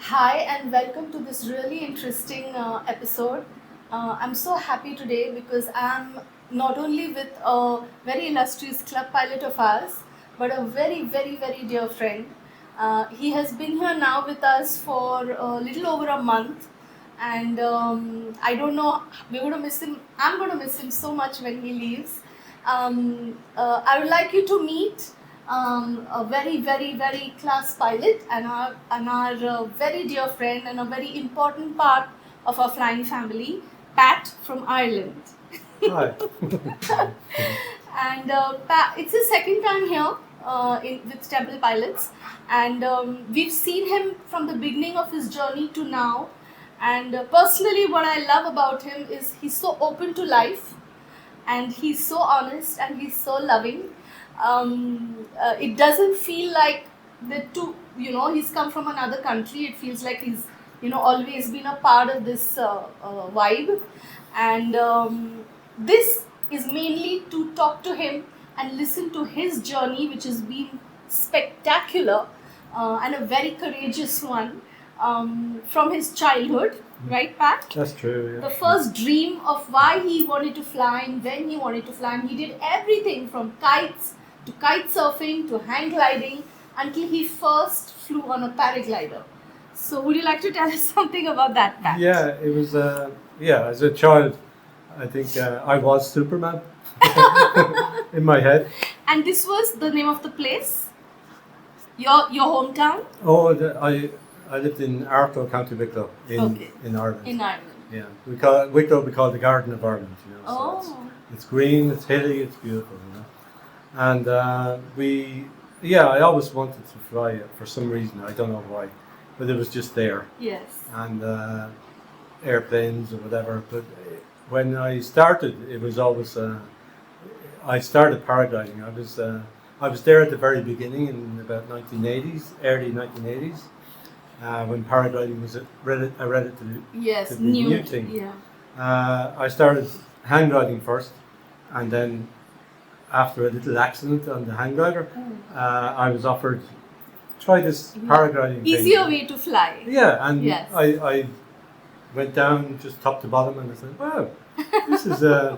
Hi, and welcome to this really interesting episode. I'm so happy today because I'm not only with a very illustrious club pilot of ours, but a very dear friend. He has been here now with us for a little over a month, and I don't know, we're going to miss him. I'm going to miss him so much when he leaves. I would like you to meet a very class pilot and our very dear friend and a very important part of our flying family, Pat from Ireland. Hi. And Pat, it's his second time here with Temple Pilots, and we've seen him from the beginning of his journey to now. And personally, what I love about him is he's so open to life, and he's so honest and he's so loving. It doesn't feel like the two, he's come from another country. It feels like he's, always been a part of this vibe. And this is mainly to talk to him and listen to his journey, which has been spectacular and a very courageous one from his childhood, right, Pat? That's true, yeah. The first dream of why he wanted to fly and when he wanted to fly, and he did everything from kites to kite surfing to hang gliding until he first flew on a paraglider. So, would you like to tell us something about that, Pat? Yeah, it was, as a child, I think I was Superman in my head. And this was the name of the place? Your hometown? Oh, I lived in Arto, County Wicklow in Ireland. In Ireland. Yeah, Wicklow we call the Garden of Ireland, Oh. So it's green, it's hilly, it's beautiful, And I always wanted to fly it for some reason, I don't know why, but it was just there. Yes. And airplanes or whatever. But when I started, it was always I started paragliding. I was there at the very beginning in about 1980s, early 1980s, when paragliding was a relatively new thing. Yeah. I started hang gliding first, and then after a little accident on the hang glider, I was offered try this paragliding Easier thing. way to fly. Yeah, and Yes. I went down just top to bottom, and I said, "Wow,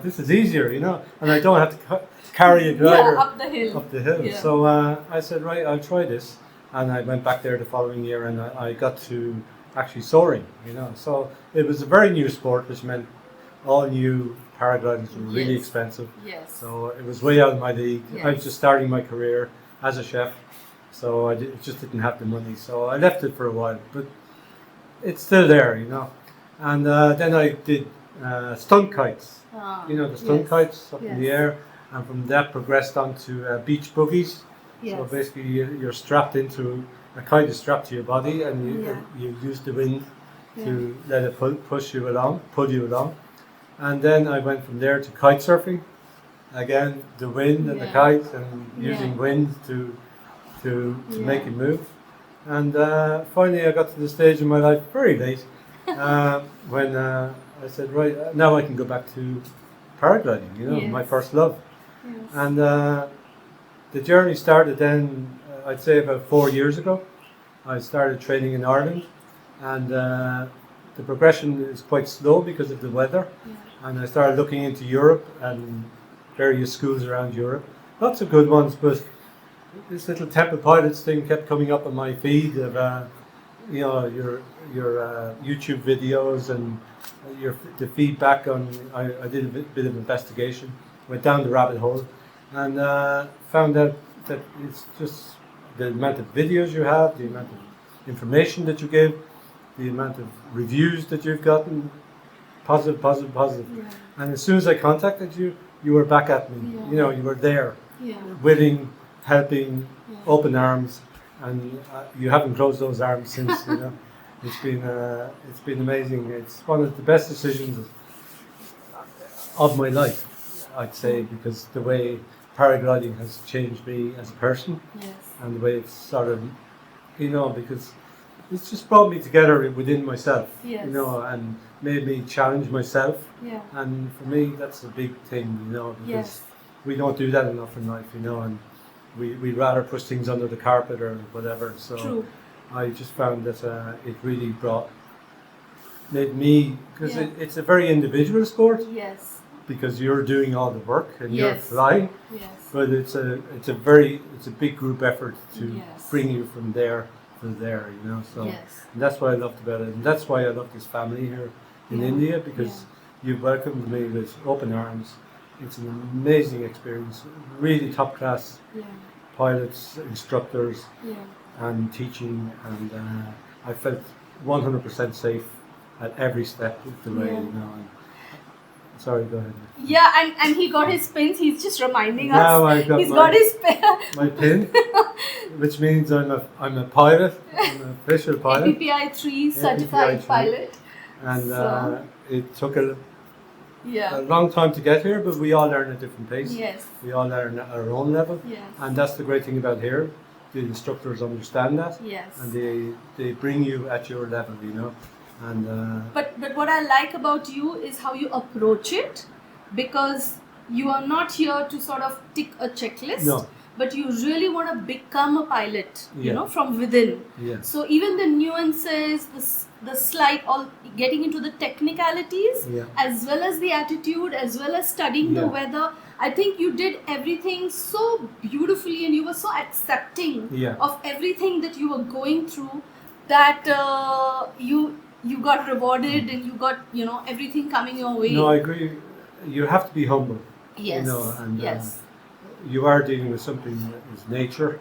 this is easier, and I don't have to carry a glider up the hill. up the hill." Yeah. So I said, "Right, I'll try this," and I went back there the following year, and I got to actually soaring, So it was a very new sport, which meant all new paragliders were really Yes. expensive. Yes. So it was way out of my league. I was Yes. just starting my career as a chef, so just didn't have the money. So I left it for a while, but it's still there, And then I did stunt kites, the stunt Yes. kites up in the Yes. air, and from that progressed on to beach boogies. Yes. So basically, you're strapped into a kite is strapped to your body, and Yeah. you use the wind to let it pull you along. And then I went from there to kite surfing. Again, the wind and the Yeah. kite, and using Yeah. wind to Yeah. make it move. And finally, I got to the stage in my life very late when I said, right, now I can go back to paragliding, my Yes. first love. Yes. And the journey started then, I'd say about 4 years ago. I started training in Ireland, and the progression is quite slow because of the weather. Yeah. And I started looking into Europe and various schools around Europe. Lots of good ones, but this little Temple Pilots thing kept coming up on my feed of, your YouTube videos and the feedback on. I did a bit of investigation, went down the rabbit hole, and found out that it's just the amount of videos you have, the amount of information that you give, the amount of reviews that you've gotten, positive. Yeah. And as soon as I contacted you, you were back at me. Yeah. You were there, Yeah. willing, helping, Yeah. open arms, and you haven't closed those arms since. It's been amazing. It's one of the best decisions of my life, I'd say, because the way paragliding has changed me as a person, Yes. and the way it's sort of, because it's just brought me together within myself, Yes. and made me challenge myself. Yeah. And for me, that's a big thing, because Yes. we don't do that enough in life, and we'd rather push things under the carpet or whatever. So True. I just found that it really made me, because Yeah. it's a very individual sport, Yes. because you're doing all the work and you're Yes. flying, Yes. but it's a big group effort to Yes. bring you from there to there, you know. So Yes. and that's what I loved about it, and that's why I love this family here in Yeah. India, because you've welcomed me with open arms. It's an amazing experience, really top class Yeah. pilots, instructors, Yeah. and teaching, and I felt 100% safe at every step of the way, Yeah. you know. And, sorry, go ahead. Yeah, and he got his pins. He's just reminding Now us. I got He's my- got his My pin, which means I'm a pilot, I'm an official pilot, APPI-3 certified APPI-3. pilot. and So- it took a Yeah. long time to get here, but we all learn at different pace. Yes. We all learn at our own level, Yes. and that's the great thing about here. The instructors understand that, Yes. and they bring you at your level, you know. And But what I like about you is how you approach it, because you are not here to sort of tick a checklist, No. but you really want to become a pilot, you Yeah. know, from within. yeah, So even the nuances, the slight, all getting into the technicalities, Yeah. as well as the attitude, as well as studying the Yeah. weather. I think you did everything so beautifully, and you were so accepting Yeah. of everything that you were going through, that you got rewarded, and you got, you know, everything coming your way. no, I agree. You have to be humble. Yes. You know, and Yes. you are dealing with something that is nature.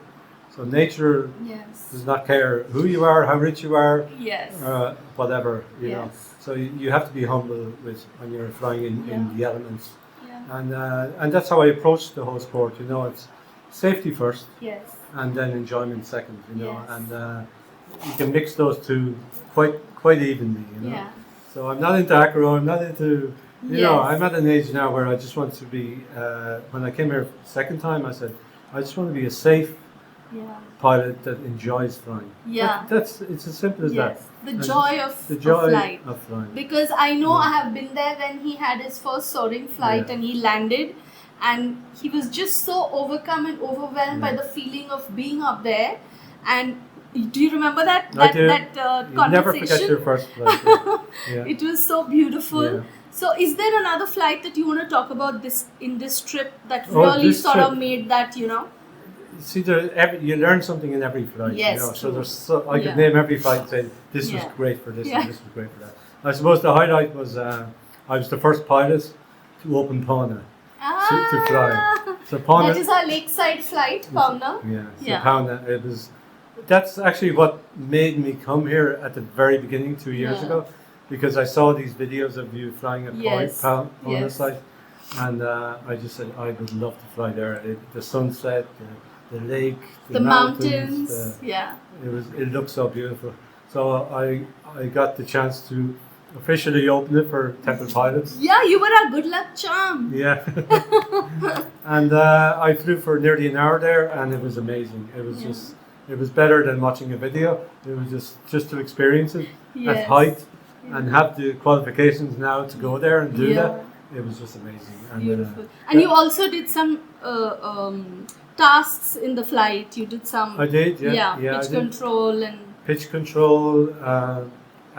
So nature Yes. does not care who you are, how rich you are, Yes. whatever, you know. Yes. So you have to be humble with when you're flying in Yeah. the elements, Yeah. and that's how I approach the whole sport. You know, it's safety first, Yes. and then enjoyment second. You know, Yes. and you can mix those two quite evenly. You know, Yeah. so I'm not into acro. I'm not into. You know, Yes. I'm at an age now where I just want to be. When I came here second time, I said I just want to be a safe Yeah. pilot that enjoys flying. Yeah. That's it's as simple as that. Yes. The And joy of The joy of flight. of flying. Because I know Yeah. I have been there when he had his first soaring flight, Yeah. and he landed, and he was just so overcome and overwhelmed by Yeah. the feeling of being up there. And do you remember that I do. that You never forget conversation? your first flight. Yeah. It was so beautiful. Yeah. So, is there another flight that you want to talk about this trip that Oh, really this sort of trip. made that, you know? See, you learn something in every flight. Yes, You know? So true. I could Yeah. name every flight and say this was Yeah. great for this Yeah. and this was great for that. I suppose the highlight was I was the first pilot to open Pauna to fly. So Pauna. That is our lakeside flight, Pauna. Yeah. So Yeah. Pauna. It was. That's actually what made me come here at the very beginning 2 years Yeah. ago, because I saw these videos of you flying at Yes. Pauna Yes. site, and I just said I would love to fly there. The sunset, the lake, The mountains. Yeah. It looked so beautiful. So I got the chance to officially open it for Temple pilots. Yeah, you were a good luck charm. Yeah, and I flew for nearly an hour there, and it was amazing. It was Yeah. just it was better than watching a video. It was just to experience it at Yes. height and have the qualifications now to go there and do Yeah. that. It was just amazing. And, Beautiful. And you also did some tasks in the flight. You did some I did, yeah, I pitch did. control and Pitch control,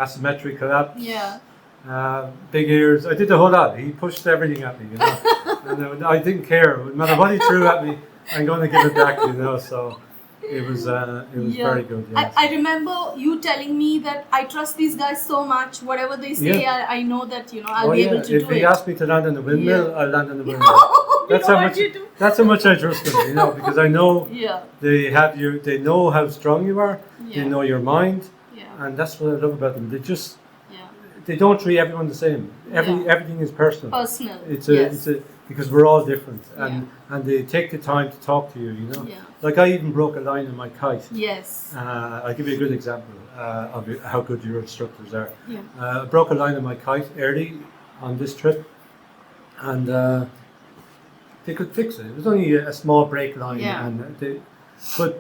asymmetric collapse. yeah. Big ears. I did the whole lot. He pushed everything at me, you know. And I didn't care. No matter what he threw at me, I'm going to give it back, you know. So it was very good. Yes. I remember you telling me that I trust these guys so much. Whatever they say, Yeah. I know that, you know, I'll be able to If do he it. asked me to land on the windmill, Yeah. I'll land on the windmill. You That's know how what much. you do. That's how much I trust them, you know, because I know Yeah. they have you. They know how strong you are. Yeah. They know your mind, Yeah. and that's what I love about them. Yeah. They don't treat everyone the same. Yeah. Everything is personal. Personal. It's a because we're all different, and they take the time to talk to you. You know, Yeah. like I even broke a line on my kite. Yes. I'll give you a good example of how good your instructors are. Yeah. I broke a line on my kite early on this trip, and they could fix it. It was only a small break line, Yeah. but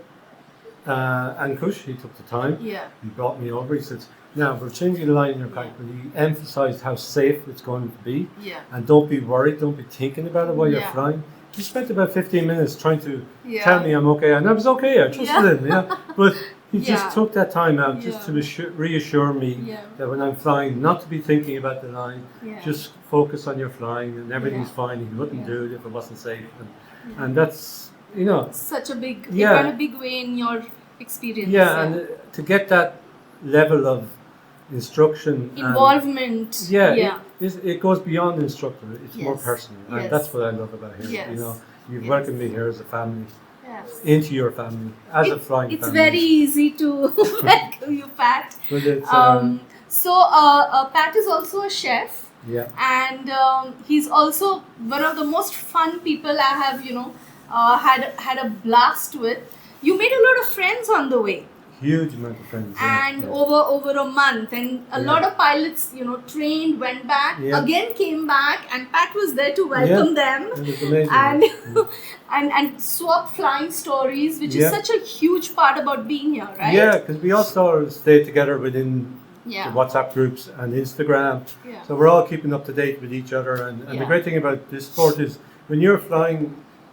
Ankush, he took the time. Yeah. He brought me over. He said, "Now we're changing the line in your kite," but he emphasised how safe it's going to be. Yeah. And don't be worried, don't be thinking about it while you're Yeah. flying. He spent about 15 minutes trying to Yeah. tell me I'm okay, and I was okay, I trusted Yeah. him, yeah. But he just took that time out just to reassure me Yeah. that when I'm flying, not to be thinking about the line, Yeah. just focus on your flying and everything's Yeah. fine. He wouldn't Yeah. do it if it wasn't safe, and that's, you know, Such a big, it Yeah. went a big way in your experience. yeah, and to get that level of instruction, Involvement. yeah, it goes beyond instructor. It's more Yes. personal, and Yes. that's what I love about here. Yes. You know, you've Yes. welcomed me here as a family, Yes. into your family as a flying It's family. very easy to welcome you, Pat. But it's, Pat is also a chef, yeah, and he's also one of the most fun people I have, had a blast with. You made a lot of friends on the way, huge amount of friends. and yeah. over a month, and a lot of pilots, trained, went back, Yeah. again came back, and Pat was there to welcome them. It was amazing. And yeah. and swap flying stories, which is Yeah. such a huge part about being here, right? Yeah, because we all sort of stay together within Yeah. the WhatsApp groups and Instagram. Yeah. So we're all keeping up to date with each other. And the Yeah. great thing about this sport is when you're flying,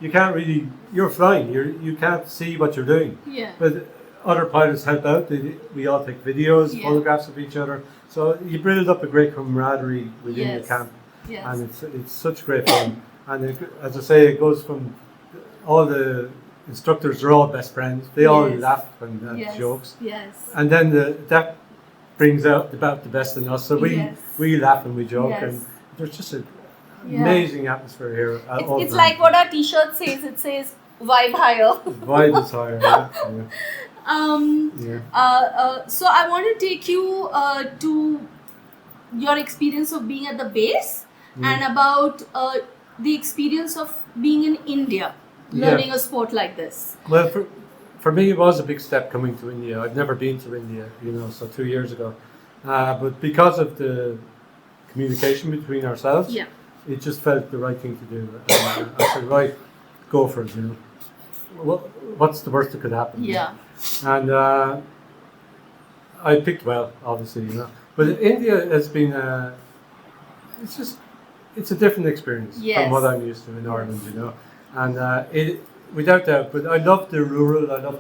you're flying, you can't see what you're doing. Yeah. But other pilots help out. We all take videos, Yeah. photographs of each other. So you build up a great camaraderie within the Yes. camp. Yes. And it's such great fun. And as I say, it goes from all the instructors are all best friends. They all Yes. laugh and have Yes. jokes. Yes. And then that brings out about the best in us. So Yes. we laugh and we joke, Yes. and there's just an Yeah. amazing atmosphere here. It's like what our T-shirt says. It says "Vibe higher." Vibe is higher. Yeah. So I want to take you to your experience of being at the base and about the experience of being in India, learning a sport like this. Well, for me, it was a big step coming to India. I've never been to India, so 2 years ago. But because of the communication between ourselves, Yeah. it just felt the right thing to do. I said, right, go for it. What's the worst that could happen? Yeah. And I picked well, obviously, But India has been it's a different experience Yes. from what I'm used to in Ireland, And it, without doubt, but I love the rural, I love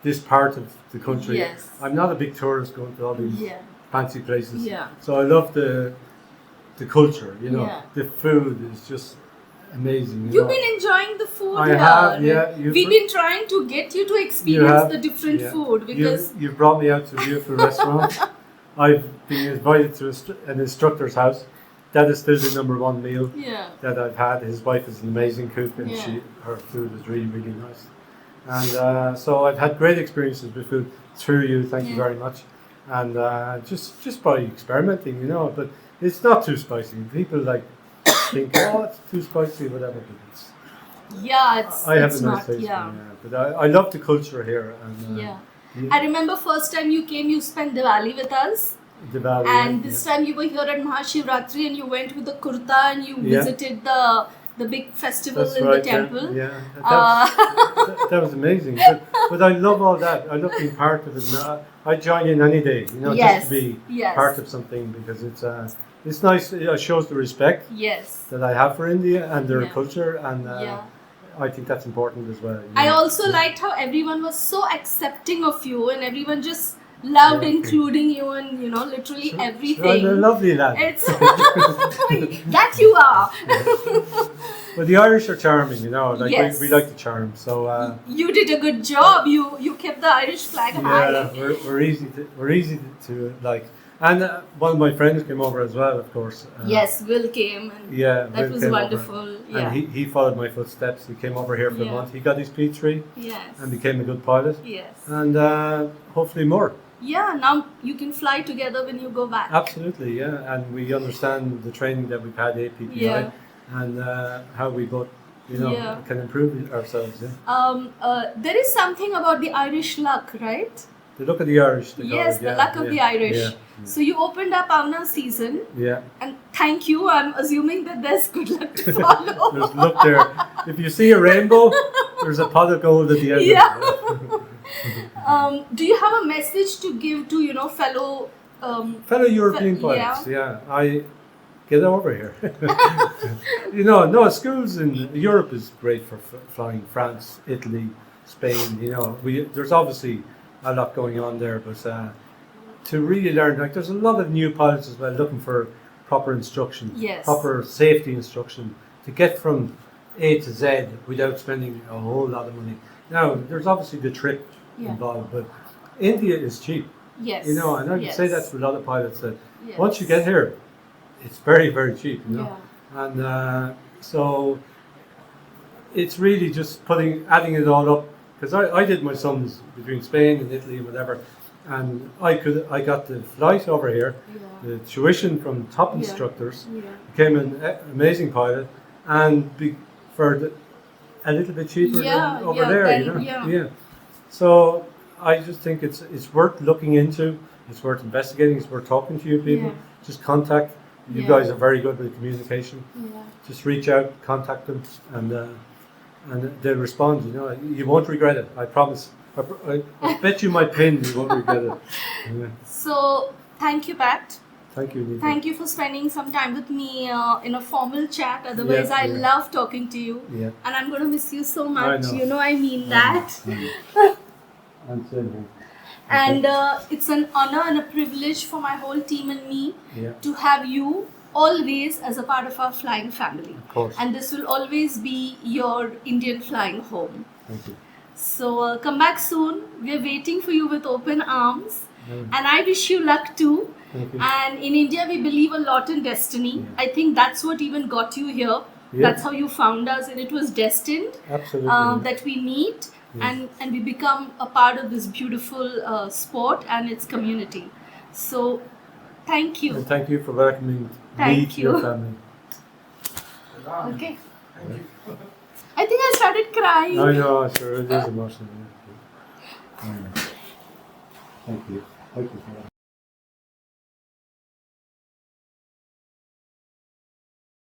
this part of the country. Yes. I'm not a big tourist going to all these Yeah. fancy places. Yeah. So I love the culture, Yeah. The food is just amazing. You've been enjoying the food I here. have, yeah. We've been trying to get you to experience have, the different yeah. food because You've brought me out to beautiful restaurants. I've been invited to an instructor's house. That is still the number one meal yeah. that I've had. His wife is an amazing cook, and Yeah. her food is really, really nice. And so I've had great experiences with food through you. Thank you Yeah. very much. And just by experimenting, But it's not too spicy. People think, oh, it's too spicy, whatever. But I have it's a nice not, taste. yeah. But I love the culture here. And, Yeah. I remember first time you came, you spent Diwali with us. The value. And this time you were here at Mahashivratri and you went with the kurta and you Yeah. visited the big festival That's in right, the temple. Yeah. That was amazing. But I love all that. I love being part of it. And I join in any day, Yes. just to be Yes. part of something because it's nice. It shows the respect Yes. that I have for India and their Yeah. culture, and Yeah. I think that's important as well. I also liked how everyone was so accepting of you and everyone just loved Yeah. including you and literally So I'm everything. a lovely lad. It's that you are. But the Irish are charming, Yes. we like the charm. So You did a good job. You kept the Irish flag high. yeah, we're easy to like. And one of my friends came over as well, of course. Yes, Will came and Yeah, that Will was came over. wonderful. Yeah. And he followed my footsteps. He came over here for Yeah. a month. He got his P3 Yes. and became a good pilot. Yes. And hopefully more. Yeah, now you can fly together when you go back. Absolutely, yeah. And we understand the training that we've had APPI Yeah. and how we both, Yeah. can improve ourselves. Yeah. There is something about the Irish luck, right? The look of the Irish. they call Yes, it, the yeah, luck of yeah, the Irish. Yeah, So you opened up Avna's season, yeah. and thank you. I'm assuming that there's good luck to follow. There's look there. If you see a rainbow, there's a pot of gold at the end. Yeah. Of it. Do you have a message to give to fellow? Fellow European pilots, I get over here. No, schools in Europe is great for flying. France, Italy, Spain. There's obviously a lot going on there. But to really learn, like there's a lot of new pilots as well looking for proper instruction, Yes. proper safety instruction to get from A to Z without spending a whole lot of money. Now, there's obviously the trip Yeah. involved, but India is cheap, Yes. you know, and I would yes. say that to a lot of pilots that Yes. once you get here, it's very, very cheap, you know. Yeah. And so it's really just adding it all up, because I did my sums between Spain and Italy and whatever, and I got the flight over here, Yeah. the tuition from top Yeah. instructors, Yeah. became an amazing pilot, and a little bit cheaper Yeah, than over yeah, there, then, you know. yeah. So I just think it's worth looking into. It's worth investigating. It's worth talking to you people. Yeah. Just contact. You Yeah. guys are very good with communication. Yeah. Just reach out, contact them, and they'll respond. You know, you won't regret it. I promise. I bet you my pin. You won't regret it. Yeah. So thank you, Pat. Thank you, Nita. Thank you for spending some time with me in a formal chat. Otherwise, Yeah, I yeah. love talking to you. Yeah. And I'm going to miss you so much. know. You know, I mean that. And same here. And it's an honor and a privilege for my whole team and me Yeah. to have you always as a part of our flying family. Of course. And this will always be your Indian flying home. Thank you. So come back soon. We're waiting for you with open arms. Mm. And I wish you luck too. Thank you. And in India, we believe a lot in destiny. Yeah. I think that's what even got you here. Yeah. That's how you found us, and it was destined Absolutely. that we meet Yeah. and we become a part of this beautiful sport and its community. So, thank you. And thank you for welcoming me Thank to your you. family. Okay. I think I started crying. I know, sure, it is emotional. Yeah. Thank you. Thank you for that.